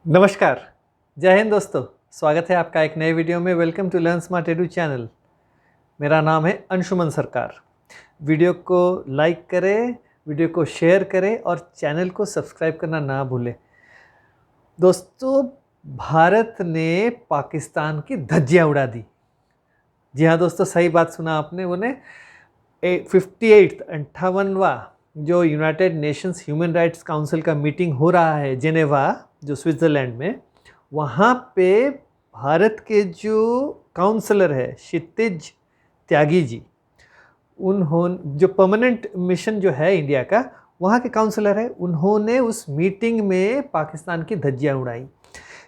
नमस्कार, जय हिंद दोस्तों। स्वागत है आपका एक नए वीडियो में। Welcome to Learn Smart Edu channel. मेरा नाम है अंशुमन सरकार। वीडियो को लाइक करें, वीडियो को शेयर करें और चैनल को सब्सक्राइब करना ना भूलें। दोस्तों, भारत ने पाकिस्तान की धज्जियां उड़ा दी। जी हाँ दोस्तों, सही बात सुना आपने। उन्हें 58वां जो United Nations Human Rights council का मीटिंग हो रहा है जेनेवा, जो स्विट्ज़रलैंड में, वहाँ पे भारत के जो काउंसलर है क्षितिज त्यागी जी, उन्होंने जो परमानेंट मिशन जो है इंडिया का, वहाँ के काउंसलर है, उन्होंने उस मीटिंग में पाकिस्तान की धज्जियाँ उड़ाई।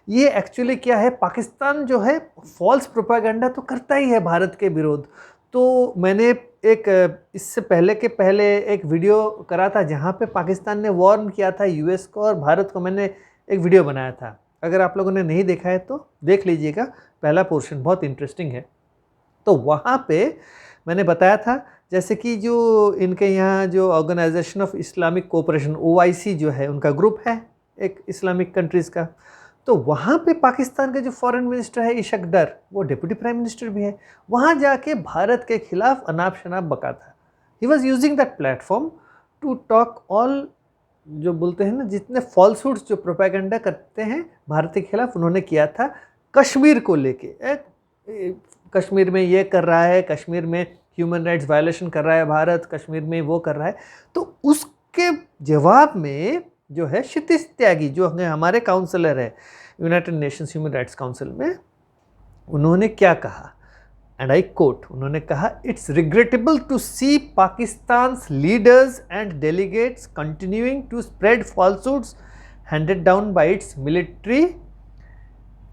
ये एक्चुअली क्या है, पाकिस्तान जो है फॉल्स प्रोपागेंडा तो करता ही है भारत के विरोध। तो मैंने इससे पहले एक वीडियो करा था जहाँ पे पाकिस्तान ने वार्न किया था यूएस को और भारत को। मैंने एक वीडियो बनाया था, अगर आप लोगों ने नहीं देखा है तो देख लीजिएगा। पहला पोर्शन बहुत इंटरेस्टिंग है। तो वहाँ पे मैंने बताया था जैसे कि जो इनके यहाँ जो Organisation of Islamic cooperation OIC जो है, उनका ग्रुप है एक इस्लामिक कंट्रीज़ का। तो वहाँ पे पाकिस्तान के जो फॉरेन मिनिस्टर है इशक डर, वो डिप्टी प्राइम मिनिस्टर भी है, वहाँ जाके भारत के खिलाफ अनाप शनाप बका था। He was using that platform to talk all, जो बोलते हैं ना, जितने फॉल्सहुड्स जो प्रोपेगेंडा करते हैं भारत के खिलाफ, उन्होंने किया था कश्मीर को लेके। कश्मीर में ये कर रहा है, कश्मीर में ह्यूमन राइट्स वायलेशन कर रहा है भारत, कश्मीर में वो कर रहा है। तो उसके जवाब में जो है क्षितिज त्यागी, जो हमारे काउंसलर है United Nations Human Rights Council में, उन्होंने क्या कहा, एंड आई कोट, उन्होंने कहा, it's regrettable to see Pakistan's leaders and delegates continuing to spread falsehoods handed down by its military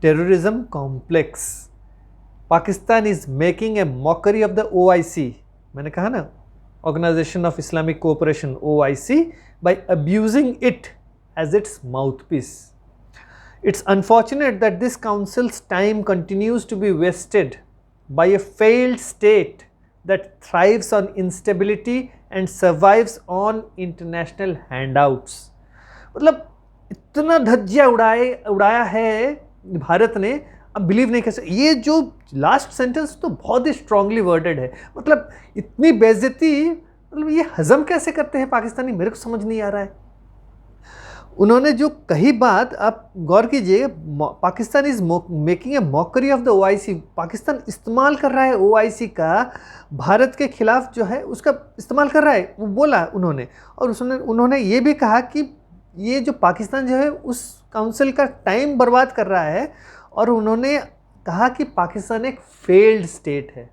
terrorism complex. Pakistan is making a mockery of the OIC, मैंने कहा ना, organisation of Islamic cooperation OIC, by abusing it as its mouthpiece. It's unfortunate that this council's time continues to be wasted by a failed state that thrives on instability and survives on international handouts. मतलब इतना धज्जिया उड़ाया है भारत ने, अब believe नहीं कर सकते। ये जो लास्ट सेंटेंस तो बहुत ही स्ट्रांगली वर्डेड है। मतलब इतनी बेइज्जती, मतलब ये हजम कैसे करते हैं पाकिस्तानी, मेरे को समझ नहीं आ रहा है। उन्होंने जो कही बात, आप गौर कीजिए, Pakistan is making a mockery of the OIC। Pakistan इस्तेमाल कर रहा है OIC का भारत के खिलाफ, जो है उसका इस्तेमाल कर रहा है, वो बोला उन्होंने। और उन्होंने ये भी कहा कि ये जो पाकिस्तान जो है उस काउंसिल का टाइम बर्बाद कर रहा है। और उन्होंने कहा कि पाकिस्तान एक फेल्ड स्टेट है,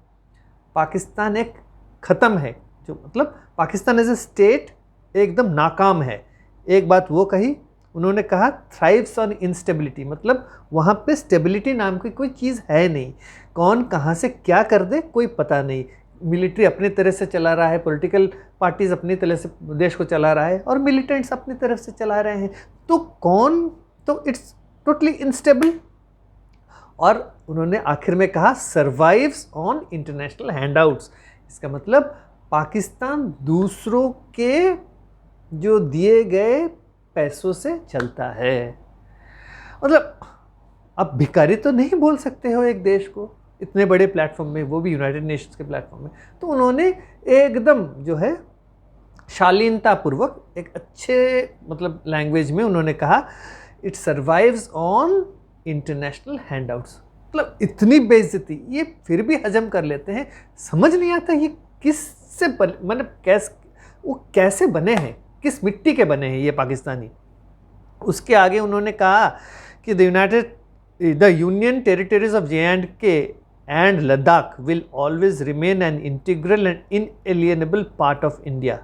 पाकिस्तान एक ख़त्म है, जो मतलब पाकिस्तान एज ए स्टेट एकदम नाकाम है। एक बात वो कही उन्होंने, कहा थ्राइव्स ऑन इंस्टेबिलिटी, मतलब वहाँ पे स्टेबिलिटी नाम की कोई चीज़ है नहीं। कौन कहाँ से क्या कर दे कोई पता नहीं। मिलिट्री अपनी तरह से चला रहा है, पॉलिटिकल पार्टीज अपनी तरह से देश को चला रहा है, और मिलिटेंट्स अपनी तरफ से चला रहे हैं। तो इट्स टोटली इनस्टेबल। और उन्होंने आखिर में कहा सर्वाइव्स ऑन इंटरनेशनल हैंडआउट्स। इसका मतलब पाकिस्तान दूसरों के जो दिए गए पैसों से चलता है। मतलब आप भिखारी तो नहीं बोल सकते हो एक देश को इतने बड़े प्लेटफॉर्म में, वो भी यूनाइटेड नेशंस के प्लेटफॉर्म में। तो उन्होंने एकदम जो है शालीनतापूर्वक एक अच्छे मतलब लैंग्वेज में उन्होंने कहा, it survives on international handouts. मतलब इतनी बेइज्जती ये फिर भी हजम कर लेते हैं। समझ नहीं आता ये किससे मतलब कैसे बने हैं, किस मिट्टी के बने हैं ये पाकिस्तानी। उसके आगे उन्होंने कहा कि the union territories of JNK and Ladakh will always remain an integral and inalienable part of India.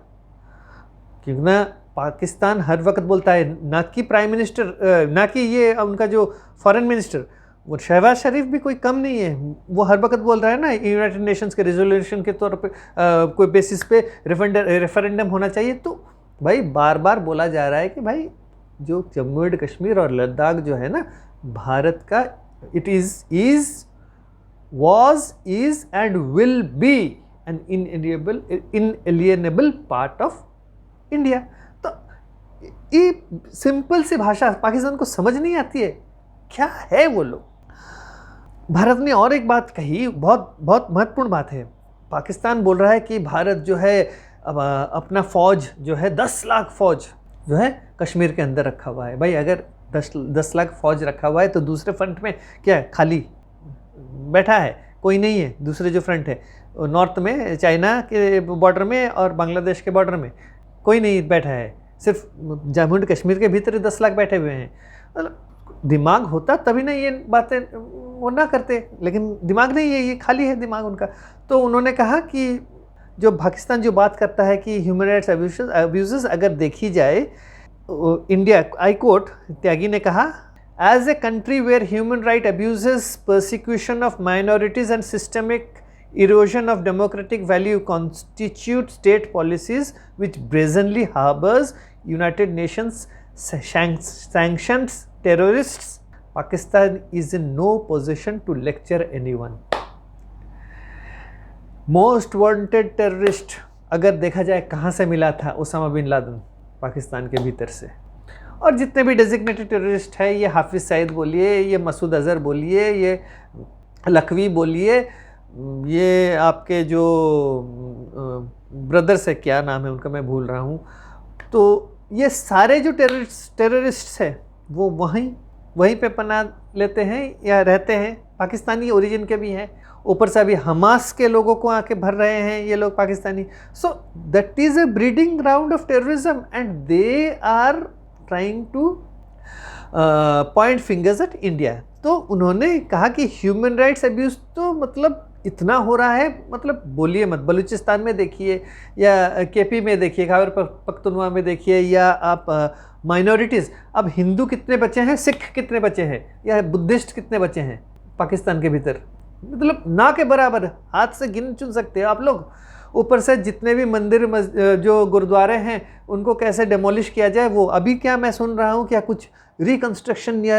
क्योंकि ना पाकिस्तान हर वक्त बोलता है, ना कि प्राइम मिनिस्टर, ना कि ये उनका जो फॉरेन मिनिस्टर, वो शहबाज शरीफ भी कोई कम नहीं है। वो हर वक्त बोल रहा है ना, यूनाइटेड नेशंस के रेजोल्यूशन के तौर पे कोई बेसिस पे रेफरेंडम होना चाहिए। तो भाई बार बार बोला जा रहा है कि भाई जो जम्मू एंड कश्मीर और लद्दाख जो है ना भारत का, it was is and will be an inalienable part of India। तो ये सिंपल सी भाषा पाकिस्तान को समझ नहीं आती है, क्या है वो लोग। भारत ने और एक बात कही, बहुत बहुत महत्वपूर्ण बात है। पाकिस्तान बोल रहा है कि भारत जो है अब अपना फ़ौज जो है 10 लाख फ़ौज जो है कश्मीर के अंदर रखा हुआ है। भाई अगर 10 लाख फ़ौज रखा हुआ है तो दूसरे फ्रंट में क्या है, खाली बैठा है, कोई नहीं है। दूसरे जो फ्रंट है नॉर्थ में, चाइना के बॉर्डर में और बांग्लादेश के बॉर्डर में कोई नहीं बैठा है, सिर्फ जम्मू एंड कश्मीर के भीतर 10 लाख बैठे हुए हैं। मतलब दिमाग होता तभी ना ये बातें वो ना करते, लेकिन दिमाग नहीं है, ये खाली है दिमाग उनका। तो उन्होंने कहा कि जो पाकिस्तान जो बात करता है कि ह्यूमन राइट्स अब्यूजेस अगर देखी जाए, इंडिया, आई कोट, त्यागी ने कहा, as a country where human right abuses, persecution of minorities and systemic erosion of democratic value constitute state policies which brazenly harbors United Nations sanctions terrorists. Pakistan is in no position to lecture anyone. Most wanted terrorist अगर देखा जाए कहाँ से मिला था, Osama bin Laden, Pakistan के भीतर से। और जितने भी डेजिग्नेटेड टेररिस्ट है, ये हाफिज़ सईद बोलिए, ये मसूद अज़हर बोलिए, ये लखवी बोलिए, ये आपके जो ब्रदर्स है, क्या नाम है उनका मैं भूल रहा हूँ, तो ये सारे जो टेररिस्ट है वो वहीं पे पनाह लेते हैं या रहते हैं, पाकिस्तानी ओरिजिन के भी हैं। ऊपर से अभी हमास के लोगों को आके भर रहे हैं ये लोग Pakistani. So that is a breeding ground of terrorism and they are trying to point fingers at India. तो उन्होंने कहा कि ह्यूमन राइट्स अब्यूज़ तो मतलब इतना हो रहा है, मतलब बोलिए मत, बलूचिस्तान में देखिए या केपी में देखिए, खैबर पख्तूनख्वा में देखिए, या आप माइनॉरिटीज़, अब हिंदू कितने बचे हैं, सिख कितने बचे हैं, या बुद्धिस्ट कितने बचे हैं पाकिस्तान के भीतर, मतलब ना के बराबर, हाथ से गिन चुन सकते हो आप लोग। ऊपर से जितने भी मंदिर जो गुरुद्वारे हैं उनको कैसे डेमोलिश किया जाए, वो अभी क्या मैं सुन रहा हूँ, क्या कुछ रिकंस्ट्रक्शन या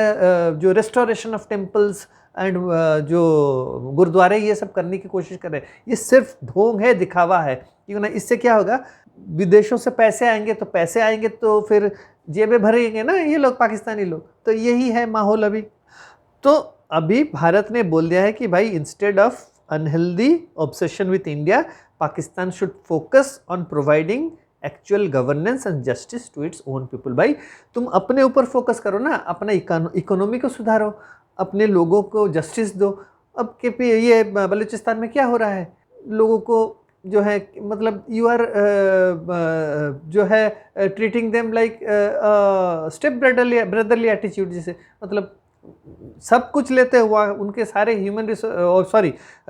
जो रेस्टोरेशन ऑफ टेम्पल्स एंड जो गुरुद्वारे ये सब करने की कोशिश कर रहे हैं। ये सिर्फ ढोंग है, दिखावा है, क्यों ना, इससे क्या होगा, विदेशों से पैसे आएंगे तो फिर जेबें भरेंगे ना ये लोग, पाकिस्तानी लोग। तो यही है माहौल अभी। तो अभी भारत ने बोल दिया है कि भाई instead of unhealthy obsession with India, Pakistan should focus on providing actual governance and justice to its own people. भाई तुम अपने ऊपर फोकस करो ना, अपना इकोनॉमी को सुधारो, अपने लोगों को जस्टिस दो। अब के ये बलूचिस्तान में क्या हो रहा है, लोगों को जो है मतलब यू आर जो है treating them like step brotherly attitude, जिसे मतलब सब कुछ लेते हो, उनके सारे ह्यूमन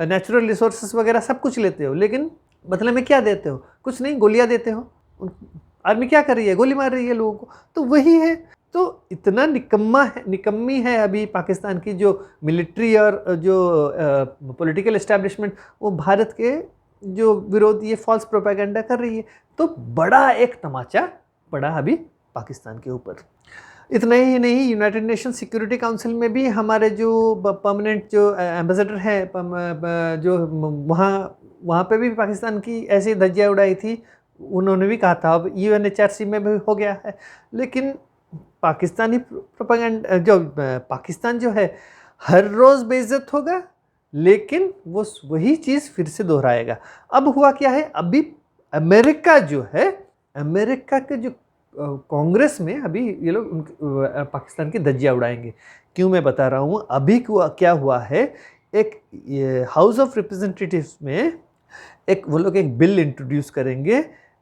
नेचुरल रिसोर्सेस वगैरह सब कुछ लेते हो, लेकिन बदले में क्या देते हो, कुछ नहीं, गोलियां देते हो। आर्मी क्या कर रही है, गोली मार रही है लोगों को। तो वही है, तो इतना निकम्मी है अभी पाकिस्तान की जो मिलिट्री और जो पॉलिटिकल एस्टैब्लिशमेंट, वो भारत के जो विरोध ये फॉल्स प्रोपेगेंडा कर रही है। तो बड़ा एक तमाचा पड़ा अभी पाकिस्तान के ऊपर। इतना ही नहीं, यूनाइटेड नेशन सिक्योरिटी काउंसिल में भी हमारे जो परमानेंट जो एम्बेसडर है जो वहाँ पे भी पाकिस्तान की ऐसी धज्जियाँ उड़ाई थी, उन्होंने भी कहा था। अब UNHRC में भी हो गया है, लेकिन पाकिस्तानी प्रोपेगेंडा जो पाकिस्तान जो है हर रोज़ बेइज्जत होगा, लेकिन वो वही चीज़ फिर से दोहराएगा। अब हुआ क्या है, अभी अमेरिका जो है, अमेरिका के जो कांग्रेस में अभी ये लोग पाकिस्तान की धज्जियाँ उड़ाएंगे। क्यों मैं बता रहा हूँ, अभी क्या हुआ है, एक हाउस ऑफ रिप्रेजेंटेटिव्स में वो लोग एक बिल इंट्रोड्यूस करेंगे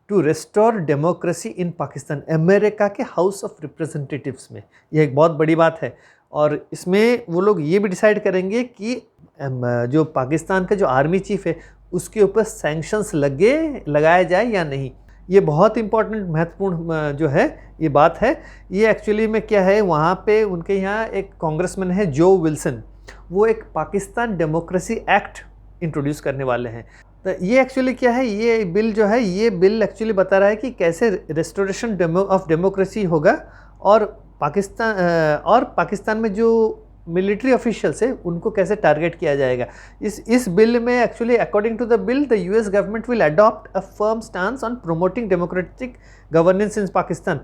to restore democracy in Pakistan, America के हाउस ऑफ रिप्रेजेंटेटिव्स में। ये एक बहुत बड़ी बात है। और इसमें वो लोग ये भी डिसाइड करेंगे कि जो पाकिस्तान का जो आर्मी चीफ है उसके ऊपर सैंक्शंस लगाया जाए या नहीं। ये बहुत इम्पोर्टेंट महत्वपूर्ण जो है ये बात है। ये एक्चुअली में क्या है, वहाँ पे उनके यहाँ एक कांग्रेसमैन है जो विल्सन, वो एक पाकिस्तान डेमोक्रेसी एक्ट इंट्रोड्यूस करने वाले हैं। तो ये एक्चुअली क्या है, ये बिल जो है, ये बिल एक्चुअली बता रहा है कि कैसे रेस्टोरेशन ऑफ डेमोक्रेसी होगा, और पाकिस्तान में जो मिलिट्री ऑफिशियल्स है उनको कैसे टारगेट किया जाएगा। इस बिल में actually according to the bill the US government will adopt a firm stance on promoting democratic governance in Pakistan.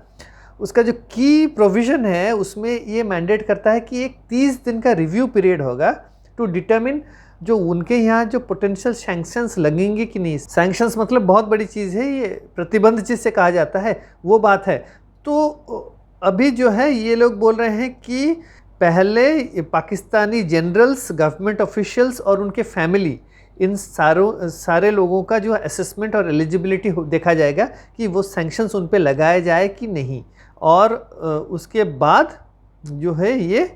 उसका जो की प्रोविज़न है उसमें ये मैंडेट करता है कि एक 30 दिन का रिव्यू पीरियड होगा टू डिटरमिन जो उनके यहाँ जो पोटेंशियल सैंक्शंस लगेंगे कि नहीं। सैंक्शंस मतलब बहुत बड़ी चीज़ है, ये प्रतिबंध जिससे कहा जाता है वो बात है। तो अभी जो है ये लोग बोल रहे हैं कि पहले पाकिस्तानी जनरल्स, गवर्नमेंट ऑफिशियल्स और उनके फैमिली, इन सारे लोगों का जो असेसमेंट और एलिजिबिलिटी देखा जाएगा कि वो सैंक्शंस उन पे लगाए जाए कि नहीं, और उसके बाद जो है ये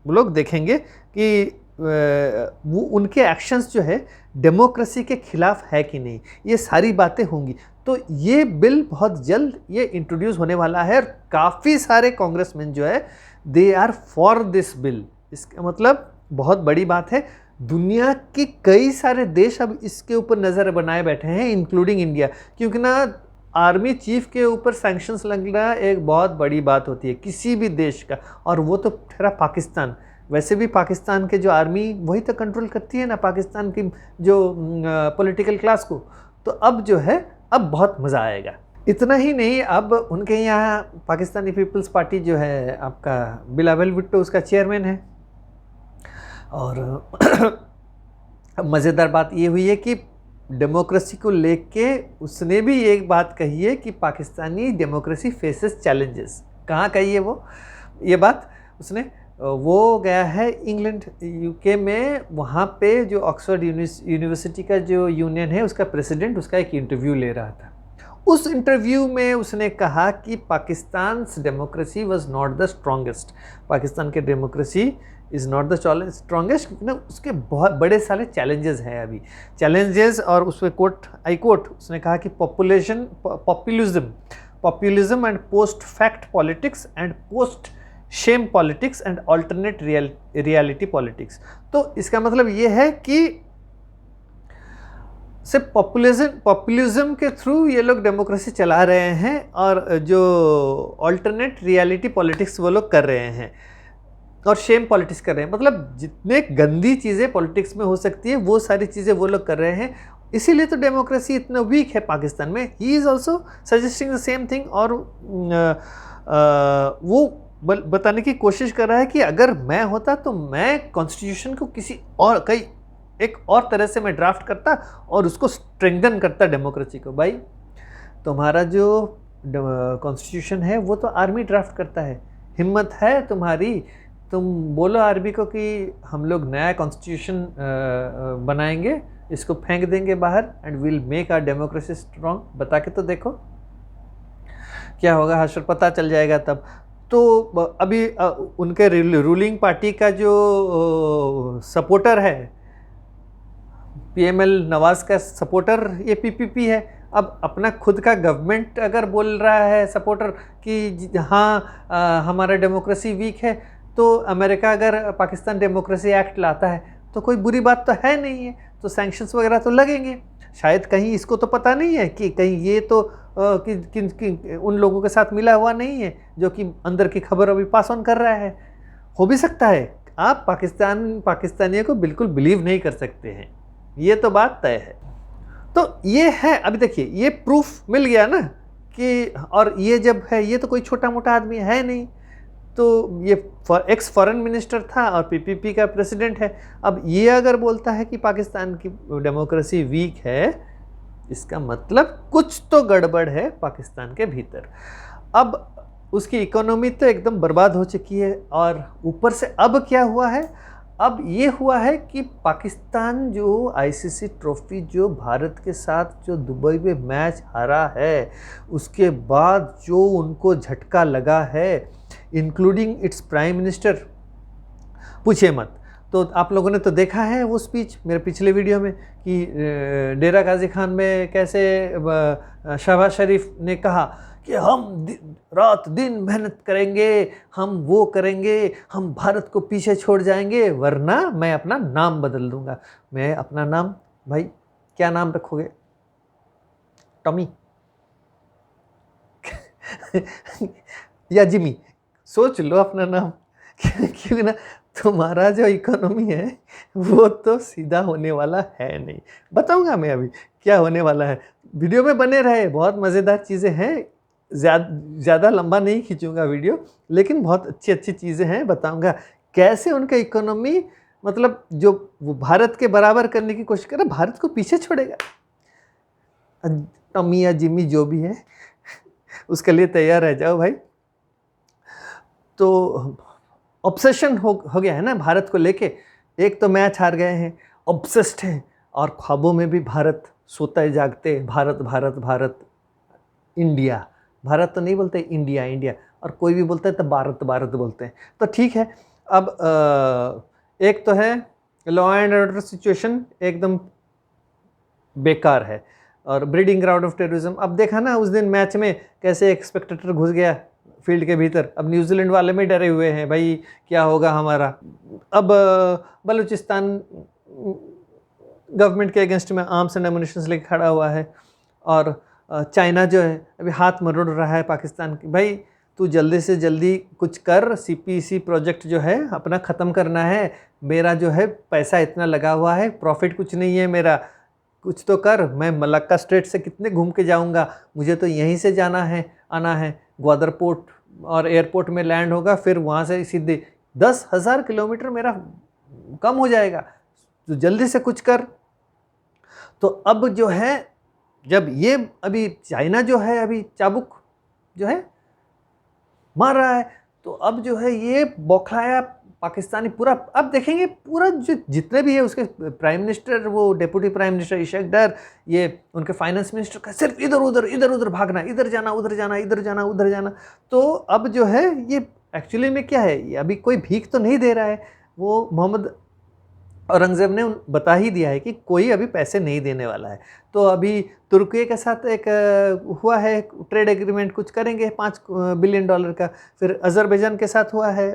लोग देखेंगे कि वो उनके एक्शंस जो है डेमोक्रेसी के खिलाफ है कि नहीं। ये सारी बातें होंगी। तो ये बिल बहुत जल्द ये इंट्रोड्यूस होने वाला है और काफ़ी सारे कांग्रेसमैन जो है they are for this bill. इसका मतलब बहुत बड़ी बात है। दुनिया के कई सारे देश अब इसके ऊपर नज़र बनाए बैठे हैं, इंक्लूडिंग इंडिया, क्योंकि ना आर्मी चीफ के ऊपर सैंक्शंस लगना एक बहुत बड़ी बात होती है किसी भी देश का, और वो तो ठहरा पाकिस्तान। वैसे भी पाकिस्तान के जो आर्मी वही तो कंट्रोल करती है ना पाकिस्तान की जो पॉलिटिकल क्लास को। तो अब जो है अब बहुत मज़ा आएगा। इतना ही नहीं, अब उनके यहाँ पाकिस्तानी पीपल्स पार्टी जो है आपका बिलावल भुट्टो उसका चेयरमैन है। और मज़ेदार बात ये हुई है कि डेमोक्रेसी को लेके उसने भी एक बात कही है कि पाकिस्तानी डेमोक्रेसी फेसेस चैलेंजेस। कहाँ कही है वो ये बात उसने? वो गया है इंग्लैंड, यूके में, वहाँ पे जो ऑक्सफोर्ड यूनिवर्सिटी का जो यूनियन है उसका प्रेसिडेंट उसका एक इंटरव्यू ले रहा था। उस इंटरव्यू में उसने कहा कि Pakistan democracy was not the strongest. Pakistan के democracy is not the strongest, क्योंकि ना उसके बहुत बड़े सारे चैलेंजेस हैं अभी। चैलेंजेस, और उसमें आई कोट उसने कहा कि populism and post fact politics and post shame politics and alternate reality politics. तो इसका मतलब ये है कि सिर्फ पॉपुलिज्म के थ्रू ये लोग डेमोक्रेसी चला रहे हैं, और जो अल्टरनेट रियलिटी पॉलिटिक्स वो लोग कर रहे हैं, और शेम पॉलिटिक्स कर रहे हैं। मतलब जितने गंदी चीज़ें पॉलिटिक्स में हो सकती है वो सारी चीज़ें वो लोग कर रहे हैं। इसीलिए तो डेमोक्रेसी इतना वीक है पाकिस्तान में। He is also suggesting the same thing, और वो बताने की कोशिश कर रहा है कि अगर मैं होता तो मैं कॉन्स्टिट्यूशन को किसी और एक और तरह से मैं ड्राफ्ट करता और उसको स्ट्रेंथन करता डेमोक्रेसी को। भाई तुम्हारा जो कॉन्स्टिट्यूशन है वो तो आर्मी ड्राफ्ट करता है। हिम्मत है तुम्हारी, तुम बोलो आर्मी को कि हम लोग नया कॉन्स्टिट्यूशन बनाएंगे, इसको फेंक देंगे बाहर, and will make our democracy strong. बता के तो देखो क्या होगा, हश्र पता चल जाएगा तब। तो अभी उनके रूलिंग पार्टी का जो सपोर्टर है, PML नवाज का सपोर्टर ये PPP है। अब अपना खुद का गवर्नमेंट अगर बोल रहा है सपोर्टर कि हाँ हमारा डेमोक्रेसी वीक है, तो अमेरिका अगर पाकिस्तान डेमोक्रेसी एक्ट लाता है तो कोई बुरी बात तो है नहीं है, तो सैंक्शंस वगैरह तो लगेंगे। शायद कहीं इसको तो पता नहीं है कि कहीं ये तो उन लोगों के साथ मिला हुआ नहीं है जो कि अंदर की खबर अभी पास ऑन कर रहा है। हो भी सकता है। आप पाकिस्तानियों को बिल्कुल बिलीव नहीं कर सकते हैं, ये तो बात तय है। तो ये है, अभी देखिए ये प्रूफ मिल गया ना कि, और ये जब है ये तो कोई छोटा मोटा आदमी है नहीं, तो ये एक्स फॉरेन मिनिस्टर था और PPP का प्रेसिडेंट है। अब ये अगर बोलता है कि पाकिस्तान की डेमोक्रेसी वीक है, इसका मतलब कुछ तो गड़बड़ है पाकिस्तान के भीतर। अब उसकी इकोनॉमी तो एकदम बर्बाद हो चुकी है, और ऊपर से अब क्या हुआ है, अब ये हुआ है कि पाकिस्तान जो ICC ट्रॉफी जो भारत के साथ जो दुबई में मैच हारा है, उसके बाद जो उनको झटका लगा है, इंक्लूडिंग इट्स प्राइम मिनिस्टर, पूछे मत। तो आप लोगों ने तो देखा है वो स्पीच मेरे पिछले वीडियो में कि डेरा गाजी खान में कैसे शहबाज शरीफ ने कहा कि हम रात दिन मेहनत करेंगे, हम वो करेंगे, हम भारत को पीछे छोड़ जाएंगे, वरना मैं अपना नाम बदल दूंगा। मैं अपना नाम, भाई क्या नाम रखोगे? टॉमी या जिमी? सोच लो अपना नाम। क्योंकि ना तुम्हारा जो इकोनॉमी है वो तो सीधा होने वाला है नहीं। बताऊंगा मैं अभी क्या होने वाला है, वीडियो में बने रहे, बहुत मज़ेदार चीज़ें हैं। ज़्यादा लंबा नहीं खींचूंगा वीडियो, लेकिन बहुत अच्छी अच्छी चीज़ें हैं, बताऊंगा कैसे उनका इकोनॉमी मतलब जो वो भारत के बराबर करने की कोशिश कर रहा है, भारत को पीछे छोड़ेगा। टॉमी या जिमी जो भी है उसके लिए तैयार रह जाओ भाई। तो ऑब्सेशन हो गया है ना भारत को लेके। एक तो मैच हार गए हैं, ऑब्सेस्ड हैं, और ख्वाबों में भी भारत सोते जागते, भारत भारत भारत, इंडिया। भारत तो नहीं बोलते, इंडिया इंडिया, और कोई भी बोलता है तो भारत भारत बोलते हैं। तो ठीक है, अब एक तो है लॉ एंड ऑर्डर सिचुएशन एकदम बेकार है, और ब्रीडिंग ग्राउंड ऑफ टेररिज्म। अब देखा ना उस दिन मैच में कैसे एक स्पेक्टेटर घुस गया फील्ड के भीतर। अब न्यूजीलैंड वाले में डरे हुए हैं भाई क्या होगा हमारा। अब बलूचिस्तान गवर्नमेंट के अगेंस्ट में आर्म्स एंड एमुनिशंस लेके खड़ा हुआ है, और चाइना जो है अभी हाथ मरोड़ रहा है पाकिस्तान की। भाई तू जल्दी से जल्दी कुछ कर, CPEC प्रोजेक्ट जो है अपना ख़त्म करना है। मेरा जो है पैसा इतना लगा हुआ है, प्रॉफिट कुछ नहीं है मेरा, कुछ तो कर। मैं मलक्का स्ट्रेट से कितने घूम के जाऊंगा, मुझे तो यहीं से जाना है आना है। ग्वादर पोर्ट और एयरपोर्ट में लैंड होगा, फिर वहाँ से सीधे 10,000 किलोमीटर मेरा कम हो जाएगा। तो जल्दी से कुछ कर। तो अब जो है, जब ये अभी चाइना जो है अभी चाबुक जो है मार रहा है, तो अब जो है ये बौखलाया पाकिस्तानी पूरा। अब देखेंगे पूरा जो जितने भी है उसके प्राइम मिनिस्टर, वो डेप्यूटी प्राइम मिनिस्टर इशक डर, ये उनके फाइनेंस मिनिस्टर का सिर्फ इधर उधर भागना, इधर जाना उधर जाना, इधर जाना उधर जाना। तो अब जो है ये एक्चुअली में क्या है, ये अभी कोई भीख तो नहीं दे रहा है। वो मोहम्मद औरंगज़ेब ने बता ही दिया है कि कोई अभी पैसे नहीं देने वाला है। तो अभी तुर्की के साथ एक हुआ है ट्रेड एग्रीमेंट, कुछ करेंगे $5 बिलियन का। फिर अजरबैजान के साथ हुआ है।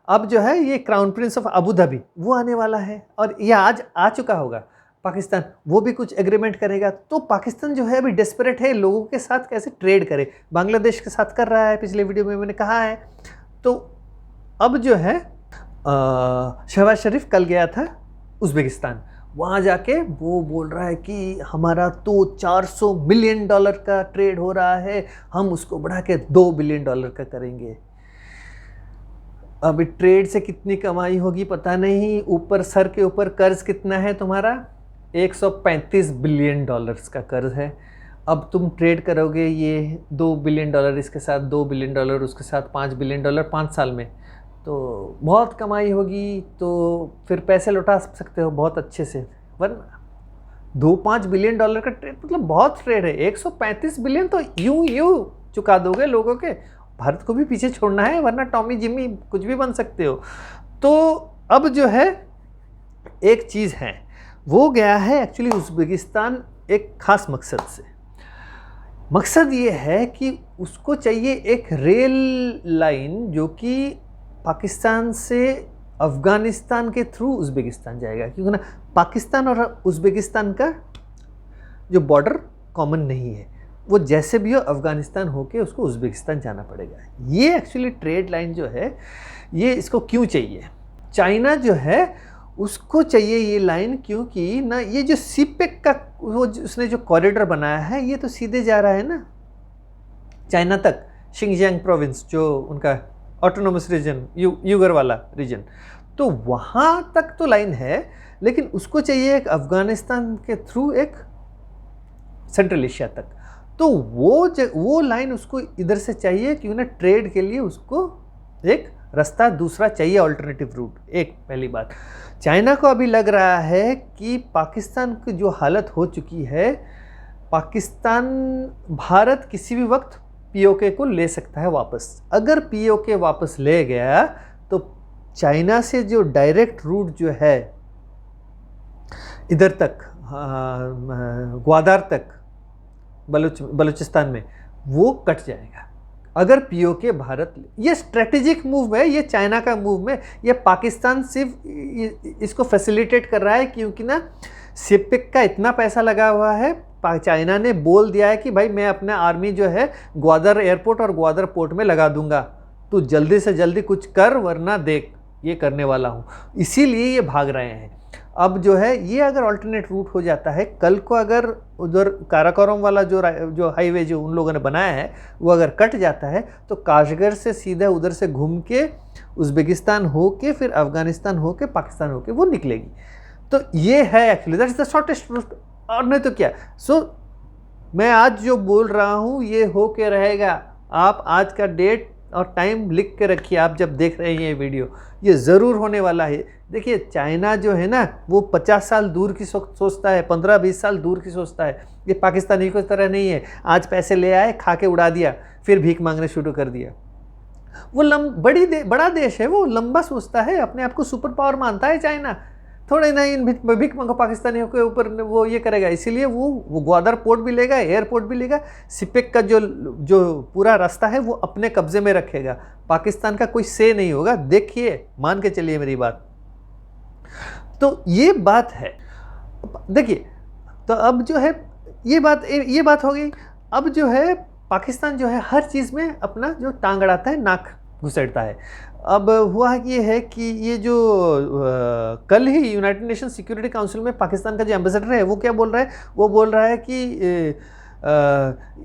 अब जो है ये crown Prince of Abu Dhabi वो आने वाला है, और ये आज आ चुका होगा पाकिस्तान, वो भी कुछ एग्रीमेंट करेगा। तो पाकिस्तान जो है अभी डेस्परेट है लोगों के साथ कैसे ट्रेड करे। बांग्लादेश के साथ कर रहा है, पिछले वीडियो में मैंने कहा है। तो अब जो है शहबाज शरीफ कल गया था उज़्बेकिस्तान, वहाँ जाके वो बोल रहा है कि हमारा तो $400 मिलियन का ट्रेड हो रहा है, हम उसको बढ़ा के $2 बिलियन का करेंगे। अभी ट्रेड से कितनी कमाई होगी पता नहीं, ऊपर सर के ऊपर कर्ज कितना है तुम्हारा, $135 बिलियन का कर्ज है। अब तुम ट्रेड करोगे ये $2 बिलियन इसके साथ, $2 बिलियन उसके साथ, $5 बिलियन 5 साल में, तो बहुत कमाई होगी। तो फिर पैसे लौटा सकते हो बहुत अच्छे से। वरना $2-5 बिलियन का ट्रेड मतलब बहुत ट्रेड है। 135 बिलियन तो यूं चुका दोगे लोगों के। भारत को भी पीछे छोड़ना है, वरना टॉमी जिमी कुछ भी बन सकते हो। तो अब जो है एक चीज़ है, वो गया है एक्चुअली उज़्बेकिस्तान एक ख़ास मकसद से। मकसद ये है कि उसको चाहिए एक रेल लाइन जो कि पाकिस्तान से अफ़गानिस्तान के थ्रू उज़्बेकिस्तान जाएगा, क्योंकि ना पाकिस्तान और उज़्बेकिस्तान का जो बॉर्डर कॉमन नहीं है, वो जैसे भी हो अफ़गानिस्तान होके उसको उज़्बेकिस्तान जाना पड़ेगा। ये एक्चुअली ट्रेड लाइन जो है ये इसको क्यों चाहिए, चाइना जो है उसको चाहिए ये लाइन, क्योंकि ना ये जो सीपेक का वो उसने जो कॉरिडोर बनाया है ये तो सीधे जा रहा है ना चाइना तक, शिंगजियांग प्रोविंस जो उनका ऑटोनोमस रीजन यूगर वाला रीजन, तो वहाँ तक तो लाइन है, लेकिन उसको चाहिए एक अफ़गानिस्तान के थ्रू एक सेंट्रल एशिया तक। तो वो लाइन उसको इधर से चाहिए, क्योंकि ना ट्रेड के लिए उसको एक रास्ता दूसरा चाहिए, अल्टरनेटिव रूट। एक पहली बात, चाइना को अभी लग रहा है कि पाकिस्तान की जो हालत हो चुकी है, पाकिस्तान भारत किसी भी वक्त POK को ले सकता है वापस। अगर POK वापस ले गया तो चाइना से जो डायरेक्ट रूट जो है इधर तक ग्वादर तक बलूचिस्तान में, वो कट जाएगा। अगर POK भारत, ये स्ट्रेटेजिक मूव है, ये चाइना का मूव है, ये पाकिस्तान सिर्फ इसको फैसिलिटेट कर रहा है, क्योंकि ना सीपेक का इतना पैसा लगा हुआ है। चाइना ने बोल दिया है कि भाई मैं अपना आर्मी जो है ग्वादर एयरपोर्ट और ग्वादर पोर्ट में लगा दूंगा, तू जल्दी से जल्दी कुछ कर, वरना देख ये करने वाला हूँ। इसीलिए ये भाग रहे हैं। अब जो है ये अगर अल्टरनेट रूट हो जाता है, कल को अगर उधर काराकोरम वाला जो हाईवे जो उन लोगों ने बनाया है वो अगर कट जाता है, तो काशगर से सीधा उधर से घूम के उज़्बेकिस्तान हो के फिर अफ़गानिस्तान हो के पाकिस्तान हो के वो निकलेगी। तो ये है actually that is the shortest route, और नहीं तो क्या। सो मैं आज जो बोल रहा हूँ ये हो के रहेगा। आप आज का डेट और टाइम लिख के रखिए, आप जब देख रहे हैं ये वीडियो, ये ज़रूर होने वाला है। देखिए चाइना जो है ना वो 50 साल दूर की सोचता है, 15-20 साल दूर की सोचता है। ये पाकिस्तानी की तरह नहीं है, आज पैसे ले आए खा के उड़ा दिया फिर भीख मांगने शुरू कर दिया। वो बड़ा देश है, वो लंबा सोचता है, अपने आप को सुपर पावर मानता है चाइना। थोड़े ना इन भीख मंगो पाकिस्तानियों के ऊपर वो ये करेगा। इसीलिए वो ग्वादर पोर्ट भी लेगा, एयरपोर्ट भी लेगा, सिपेक का जो पूरा रास्ता है वो अपने कब्जे में रखेगा। पाकिस्तान का कोई से नहीं होगा, देखिए मान के चलिए मेरी बात। तो ये बात है। देखिए तो अब जो है ये बात हो गई। अब जो है पाकिस्तान जो है हर चीज़ में अपना जो टांग अड़ाता है, नाक घुसेड़ता है। अब हुआ ये है कि ये जो कल ही यूनाइटेड नेशन सिक्योरिटी काउंसिल में पाकिस्तान का जो एम्बेसडर है वो क्या बोल रहा है, वो बोल रहा है कि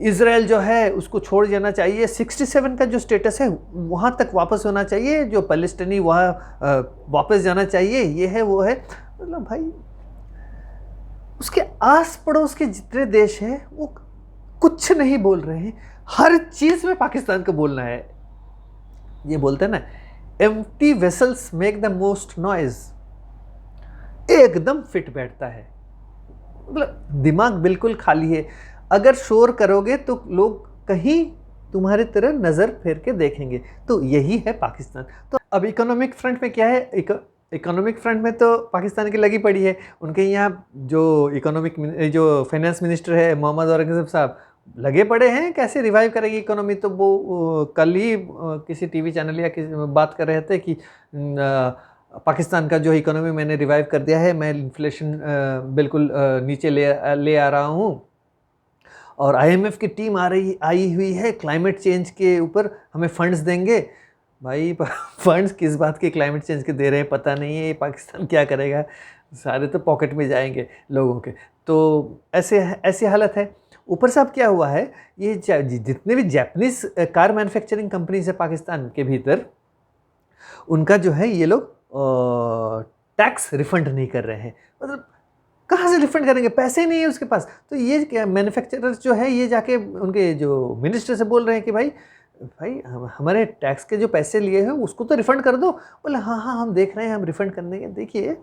इज़राइल जो है उसको छोड़ जाना चाहिए, 67 का जो स्टेटस है वहाँ तक वापस होना चाहिए, जो पैलेस्टीनी वहाँ वापस जाना चाहिए, ये है वो है। मतलब भाई उसके आस पड़ोस के जितने देश हैं वो कुछ नहीं बोल रहे हैं, हर चीज़ में पाकिस्तान को बोलना है। ये बोलते हैं ना, empty vessels make the most noise, एकदम फिट बैठता है। मतलब दिमाग बिल्कुल खाली है। अगर शोर करोगे तो लोग कहीं तुम्हारी तरह नज़र फेर के देखेंगे। तो यही है पाकिस्तान। तो अब इकोनॉमिक फ्रंट में क्या है, इकोनॉमिक फ्रंट में तो पाकिस्तान की लगी पड़ी है। उनके यहाँ जो फाइनेंस मिनिस्टर है मोहम्मद औरंगज़ेब साहब लगे पड़े हैं, कैसे रिवाइव करेगी इकोनॉमी। तो वो कल ही किसी टीवी चैनल या किसी बात कर रहे थे कि पाकिस्तान का जो इकोनॉमी मैंने रिवाइव कर दिया है, मैं इन्फ्लेशन बिल्कुल नीचे ले आ रहा हूँ, और IMF की टीम आई हुई है, क्लाइमेट चेंज के ऊपर हमें फंड्स देंगे। भाई फंड्स किस बात के क्लाइमेट चेंज के दे रहे हैं पता नहीं है, पाकिस्तान क्या करेगा, सारे तो पॉकेट में जाएंगे लोगों के। तो ऐसी हालत है। ऊपर से अब क्या हुआ है, ये जितने भी जापानीज कार मैन्युफैक्चरिंग कंपनीज है पाकिस्तान के भीतर, उनका जो है ये लोग टैक्स रिफंड नहीं कर रहे हैं। मतलब कहाँ से रिफंड करेंगे, पैसे ही नहीं है उसके पास। तो ये क्या मैन्युफैक्चरर्स जो है ये जाके उनके जो मिनिस्टर से बोल रहे हैं कि भाई हमारे टैक्स के जो पैसे लिए हैं उसको तो रिफंड कर दो। बोले हाँ हम देख रहे हैं, हम रिफंड करने के। देखिए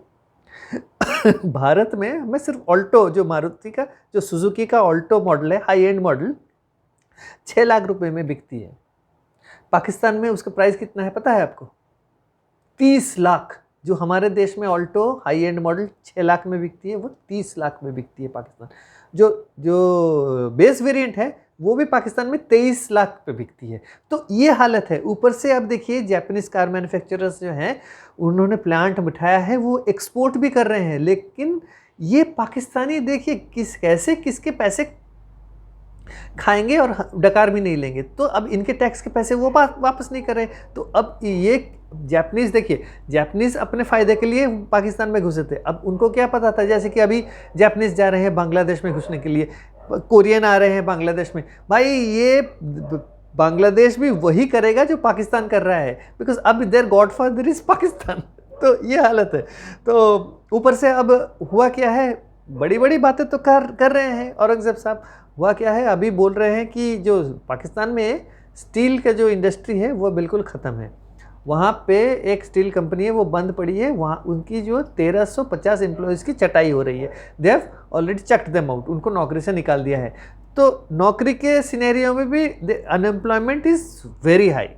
भारत में हमें सिर्फ ऑल्टो, जो मारुति का जो सुजुकी का ऑल्टो मॉडल है, हाई एंड मॉडल, 6 लाख रुपए में बिकती है। पाकिस्तान में उसका प्राइस कितना है पता है आपको? 30 लाख। जो हमारे देश में Alto high and model 6 lakh में बिकती है, वो 30 लाख में बिकती है पाकिस्तान। जो बेस वेरिएंट है वो भी पाकिस्तान में 23 लाख पे बिकती है। तो ये हालत है। ऊपर से अब देखिए जापानीज कार मैन्युफैक्चरर्स जो हैं उन्होंने प्लांट बिठाया है, वो एक्सपोर्ट भी कर रहे हैं, लेकिन ये पाकिस्तानी देखिए कैसे किसके पैसे खाएंगे और डकार भी नहीं लेंगे। तो अब इनके टैक्स के पैसे वो वापस नहीं कर रहे। तो अब ये जापानीज देखिए, जापानीज अपने फ़ायदे के लिए पाकिस्तान में घुसे थे। अब उनको क्या पता था, जैसे कि अभी जापानीज जा रहे हैं बांग्लादेश में घुसने के लिए, कोरियन आ रहे हैं बांग्लादेश में। भाई ये बांग्लादेश भी वही करेगा जो पाकिस्तान कर रहा है, बिकॉज अब देयर गॉडफादर इज पाकिस्तान। तो ये हालत है। तो ऊपर से अब हुआ क्या है, बड़ी बड़ी बातें तो कर रहे हैं औरंगज़ेब साहब। हुआ क्या है, अभी बोल रहे हैं कि जो पाकिस्तान में स्टील का जो इंडस्ट्री है वो बिल्कुल ख़त्म है। वहाँ पे एक स्टील कंपनी है वो बंद पड़ी है, वहाँ उनकी जो 1350 एम्प्लॉयज़ की चटाई हो रही है। They have already chucked them out, उनको नौकरी से निकाल दिया है। तो नौकरी के सिनेरियो में भी unemployment is very high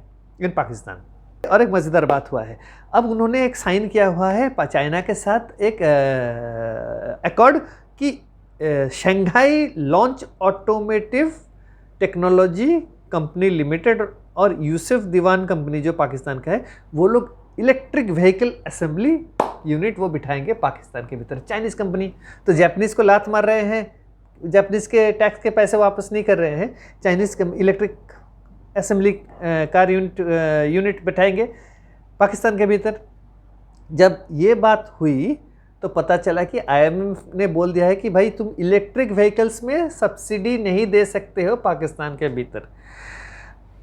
in Pakistan. और एक मज़ेदार बात हुआ है, अब उन्होंने एक साइन किया हुआ है चाइना के साथ एक अकॉर्ड कि Shanghai launch automotive technology company limited और यूसुफ दीवान कंपनी जो पाकिस्तान का है, वो लोग इलेक्ट्रिक व्हीकल असेंबली यूनिट वो बिठाएंगे पाकिस्तान के भीतर। चाइनीज़ कंपनी तो जापानीज़ को लात मार रहे हैं, जापानीज़ के टैक्स के पैसे वापस नहीं कर रहे हैं, Chinese electric assembly car unit बिठाएंगे पाकिस्तान के भीतर। जब ये बात हुई तो पता चला कि IMF ने बोल दिया है कि भाई तुम इलेक्ट्रिक व्हीकल्स में सब्सिडी नहीं दे सकते हो पाकिस्तान के भीतर।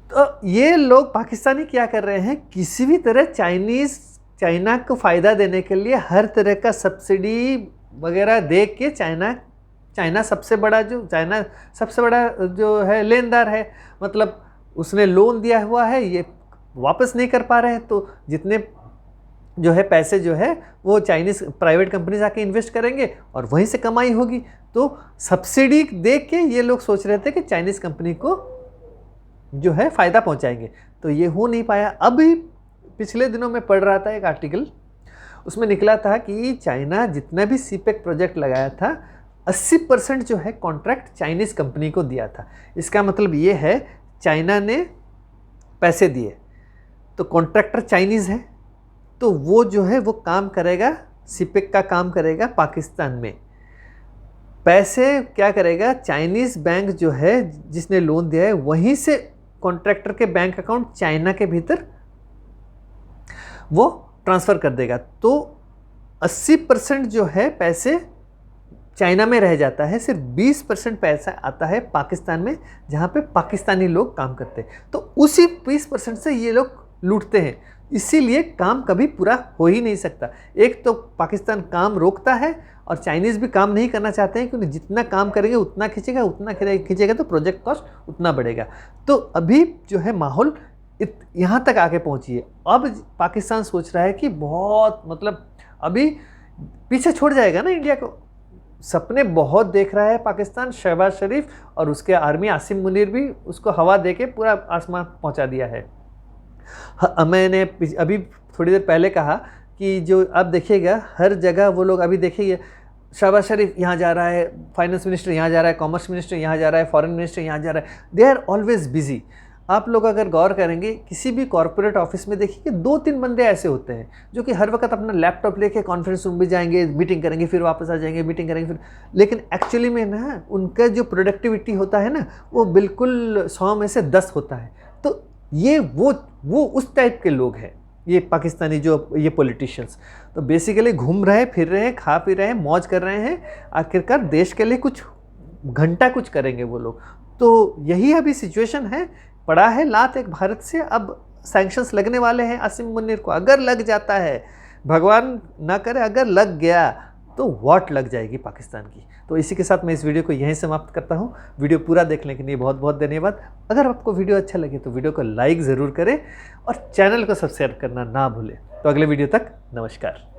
तो ये लोग पाकिस्तानी क्या कर रहे हैं, किसी भी तरह चाइना को फ़ायदा देने के लिए हर तरह का सब्सिडी वगैरह दे के चाइना सबसे बड़ा जो है लेनदार है, मतलब उसने लोन दिया हुआ है, ये वापस नहीं कर पा रहे हैं, तो जितने जो है पैसे जो है वो चाइनीज़ प्राइवेट कंपनीज आके इन्वेस्ट करेंगे और वहीं से कमाई होगी। तो सब्सिडी दे के ये लोग सोच रहे थे कि चाइनीज़ कंपनी को जो है फ़ायदा पहुंचाएंगे, तो ये हो नहीं पाया। अभी पिछले दिनों में पढ़ रहा था एक आर्टिकल, उसमें निकला था कि चाइना जितना भी सीपेक प्रोजेक्ट लगाया था 80% जो है कॉन्ट्रैक्ट चाइनीज़ कंपनी को दिया था। इसका मतलब ये है चाइना ने पैसे दिए तो कॉन्ट्रैक्टर चाइनीज़ है, तो वो जो है वो काम करेगा, सीपेक का काम करेगा पाकिस्तान में। पैसे क्या करेगा, चाइनीज़ बैंक जो है जिसने लोन दिया है वहीं से कॉन्ट्रैक्टर के बैंक अकाउंट चाइना के भीतर वो ट्रांसफ़र कर देगा। तो 80% जो है पैसे चाइना में रह जाता है, सिर्फ 20% पैसा आता है पाकिस्तान में, जहाँ पे पाकिस्तानी लोग काम करते हैं। तो उसी 20% से ये लोग लूटते हैं, इसीलिए काम कभी पूरा हो ही नहीं सकता। एक तो पाकिस्तान काम रोकता है और चाइनीज़ भी काम नहीं करना चाहते हैं, क्योंकि जितना काम करेंगे उतना खींचेगा तो प्रोजेक्ट कॉस्ट उतना बढ़ेगा। तो अभी जो है माहौल यहाँ तक आके पहुँची है। अब पाकिस्तान सोच रहा है कि बहुत मतलब अभी पीछे छोड़ जाएगा ना इंडिया को। सपने बहुत देख रहा है पाकिस्तान, शहबाज शरीफ और उसके आर्मी आसिम मुनीर भी उसको हवा दे के पूरा आसमान पहुँचा दिया है। मैंने अभी थोड़ी देर पहले कहा कि जो अब देखिएगा हर जगह वो लोग, अभी देखिए शहबाज शरीफ यहाँ जा रहा है, फाइनेंस मिनिस्टर यहाँ जा रहा है, कॉमर्स मिनिस्टर यहाँ जा रहा है, फॉरेन मिनिस्टर यहाँ जा रहा है, दे आर ऑलवेज बिजी। आप लोग अगर गौर करेंगे किसी भी कॉर्पोरेट ऑफिस में देखिए कि 2-3 बंदे ऐसे होते हैं जो कि हर वक्त अपना लैपटॉप लेके कॉन्फ्रेंस रूम में जाएंगे, मीटिंग करेंगे, फिर वापस आ जाएंगे, मीटिंग करेंगे फिर। लेकिन एक्चुअली में ना उनका जो प्रोडक्टिविटी होता है ना वो बिल्कुल 100 में से 10 होता है। तो ये वो उस टाइप के लोग हैं ये पाकिस्तानी जो ये पॉलिटिशियंस। तो बेसिकली घूम रहे फिर रहे हैं, खा पी रहे हैं, मौज कर रहे हैं, आखिरकार देश के लिए कुछ घंटा कुछ करेंगे वो लोग। तो यही अभी सिचुएशन है। पड़ा है लात एक भारत से, अब सैंक्शंस लगने वाले हैं आसिम मुनीर को। अगर लग जाता है, भगवान ना करे अगर लग गया तो वॉट लग जाएगी पाकिस्तान की। तो इसी के साथ मैं इस वीडियो को यहीं समाप्त करता हूँ। वीडियो पूरा देखने के लिए बहुत बहुत धन्यवाद। अगर आपको वीडियो अच्छा लगे तो वीडियो को लाइक ज़रूर करें और चैनल को सब्सक्राइब करना ना भूलें। तो अगले वीडियो तक नमस्कार।